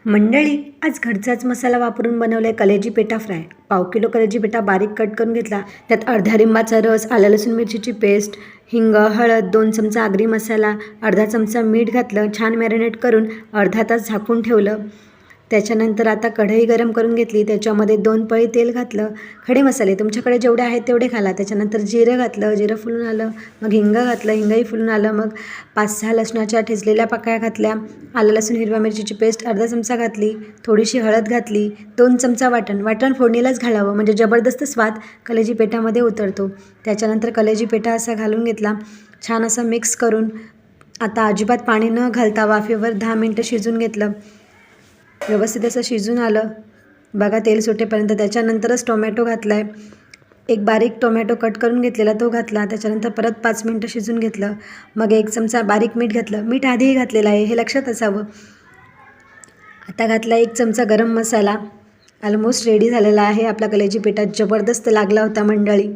मंडळी, आज घरचाच मसाला वापरून बनवला आहे कलेजी पेटा फ्राय. पाव किलो कलेजी पेटा बारीक कट करून घेतला. त्यात अर्ध्या लिंबाचा रस, आलं लसूण मिरचीची पेस्ट, हिंग, हळद, 2 चमचा आगरी मसाला, अर्धा चमचा मीठ घातलं. छान मॅरिनेट करून अर्धा तास झाकून ठेवलं. त्याच्यानंतर आता कढई गरम करून घेतली. त्याच्यामध्ये 2 पळी तेल घातलं. खडे मसाले तुमच्याकडे जेवढे आहेत तेवढे घाला. त्याच्यानंतर जिरं घातलं. जिरं फुलून आलं. मग हिंग घातलं. हिंगही फुलून आलं. मग 5-6 लसणाच्या ठेचलेल्या पाकळ्या घातल्या. आलं लसूण हिरव्या मिरचीची पेस्ट अर्धा चमचा घातली. थोडीशी हळद घातली. 2 चमचा वाटण फोडणीलाच घालावं, म्हणजे जबरदस्त स्वाद कलेजी पेटामध्ये उतरतो. त्याच्यानंतर कलेजी पेटा असा घालून घेतला. छान असं मिक्स करून आता अजिबात पाणी न घालता वाफेवर 10 मिनटं शिजून घेतलं. व्यवस्थित असं शिजून आलं बघा तेल सुटेपर्यंत. त्याच्यानंतरच टोमॅटो घातला आहे. एक बारीक टोमॅटो कट करून घेतलेला तो घातला. त्याच्यानंतर परत 5 मिनटं शिजून घेतलं. मग 1 चमचा बारीक मीठ घातलं. मीठ आधीही घातलेलं आहे, हे लक्षात असावं. आता घातला 1 चमचा गरम मसाला. ऑलमोस्ट रेडी झालेला आहे आपला कलेजी पेटा. जबरदस्त लागला होता मंडळी.